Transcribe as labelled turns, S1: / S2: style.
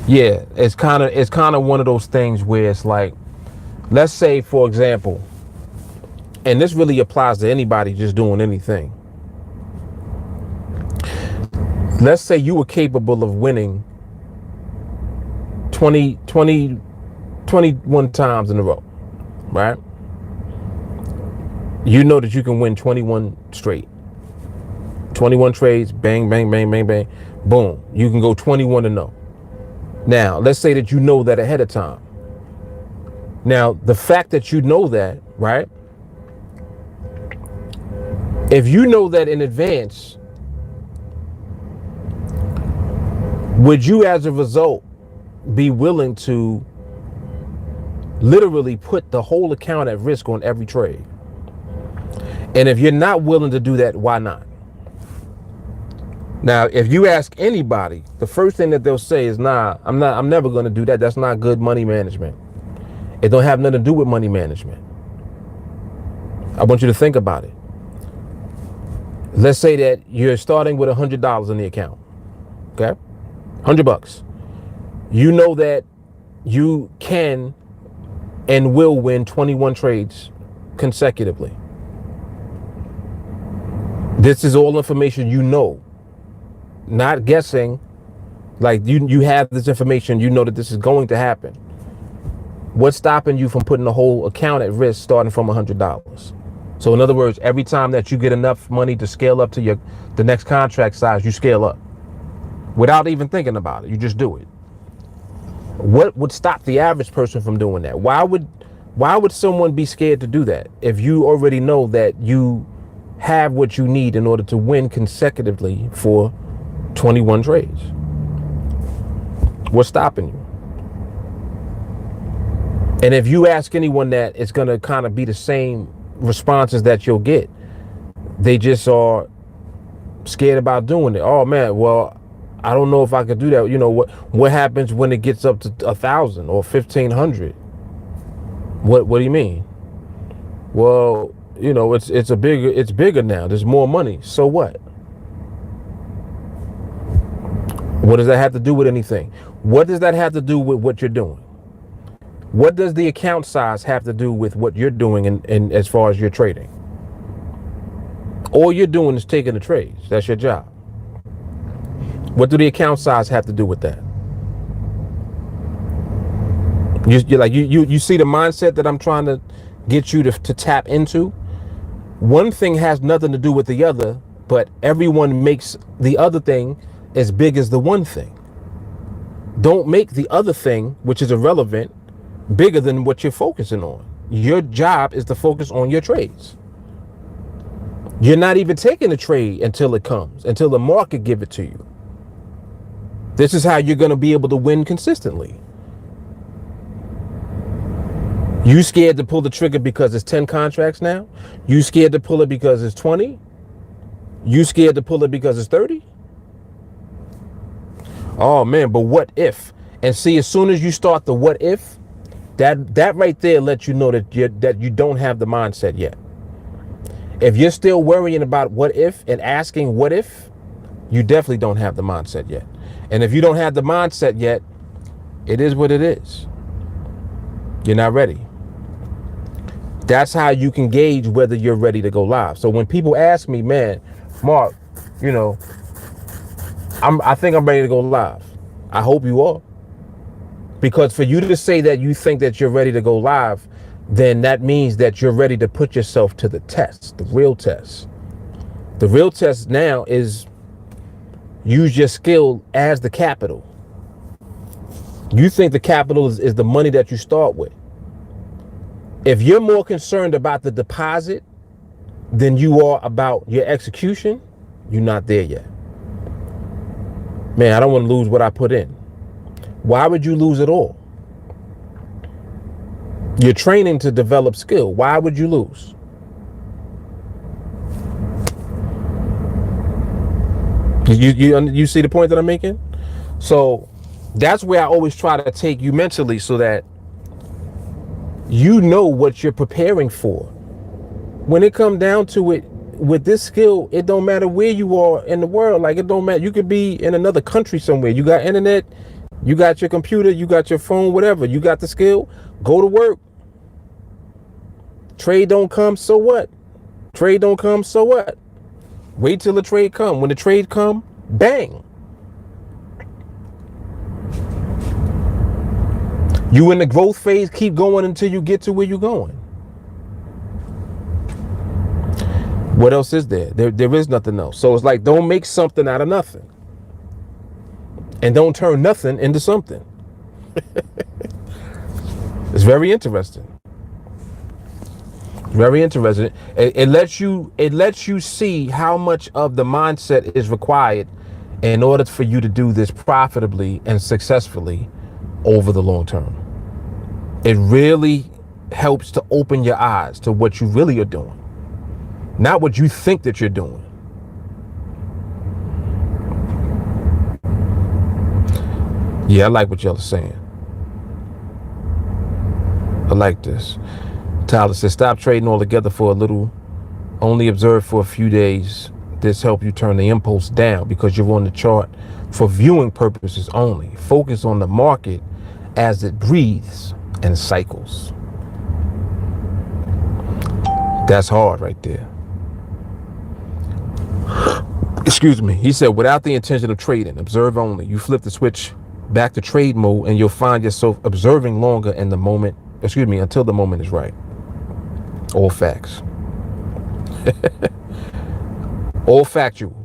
S1: Yeah, it's kind of one of those things where it's like, let's say, for example, and this really applies to anybody just doing anything. Let's say you were capable of winning 21 times in a row, right? You know that you can win 21 straight. 21 trades, bang, bang, bang, bang, bang, boom. You can go 21-0. Now, let's say that you know that ahead of time. Now, the fact that you know that, right? If you know that in advance, would you as a result be willing to literally put the whole account at risk on every trade? And if you're not willing to do that, why not? Now, if you ask anybody, the first thing that they'll say is, nah, I'm never going to do that. That's not good money management. It don't have nothing to do with money management. I want you to think about it. Let's say that you're starting with $100 in the account. Okay? $100. You know that you can and will win 21 trades consecutively. This is all information you know. Not guessing, like you have this information, you know that this is going to happen. What's stopping you from putting the whole account at risk starting from $100? So in other words, every time that you get enough money to scale up to the next contract size, you scale up without even thinking about it. You just do it. What would stop the average person from doing that? Why would someone be scared to do that if you already know that you have what you need in order to win consecutively for 21 trades? What's stopping you? And if you ask anyone that, it's going to kind of be the same responses that you'll get. They just are scared about doing it. Oh man, well, I don't know if I could do that. You know, what happens when it gets up to 1,000 or 1,500? What do you mean? Well, you know, it's bigger now. There's more money. So what? What does that have to do with anything? What does that have to do with what you're doing? What does the account size have to do with what you're doing in as far as your trading? All you're doing is taking the trades. That's your job. What do the account size have to do with that? You see the mindset that I'm trying to get you to tap into? One thing has nothing to do with the other, but everyone makes the other thing as big as the one thing. Don't make the other thing, which is irrelevant, bigger than what you're focusing on. Your job is to focus on your trades. You're not even taking the trade until it comes, until the market give it to you. This is how you're going to be able to win consistently. You scared to pull the trigger because it's 10 contracts now? You scared to pull it because it's 20? You scared to pull it because it's 30? Oh man, but what if? And see, as soon as you start the what if, that right there lets you know that you don't have the mindset yet. If you're still worrying about what if and asking what if, you definitely don't have the mindset yet. And if you don't have the mindset yet, it is what it is. You're not ready. That's how you can gauge whether you're ready to go live. So when people ask me, man, Mark, you know, I think I'm ready to go live. I hope you are. Because for you to say that you think that you're ready to go live, then that means that you're ready to put yourself to the test, the real test. The real test now is use your skill as the capital. You think the capital is the money that you start with. If you're more concerned about the deposit than you are about your execution, you're not there yet. Man, I don't want to lose what I put in. Why would you lose it all? You're training to develop skill. Why would you lose? You see the point that I'm making? So that's where I always try to take you mentally so that you know what you're preparing for. When it comes down to it, with this skill, it don't matter where you are in the world. Like, it don't matter. You could be in another country somewhere. You got internet. You got your computer, you got your phone, whatever. You got the skill, go to work. Trade don't come, so what? Trade don't come, so what? Wait till the trade come. When the trade come, bang. You in the growth phase, keep going until you get to where you're going. What else is there? There is nothing else. So it's like, don't make something out of nothing. And don't turn nothing into something. It's very interesting. Very interesting. It lets you see how much of the mindset is required in order for you to do this profitably and successfully over the long term. It really helps to open your eyes to what you really are doing, not what you think that you're doing. Yeah, I like what y'all are saying. I like this. Tyler says, stop trading altogether for a little. Only observe for a few days. This helps you turn the impulse down because you're on the chart for viewing purposes only. Focus on the market as it breathes and cycles. That's hard right there. Excuse me. He said, without the intention of trading, observe only. You flip the switch back to trade mode and you'll find yourself observing longer in the moment, until the moment is right. All facts. All factual.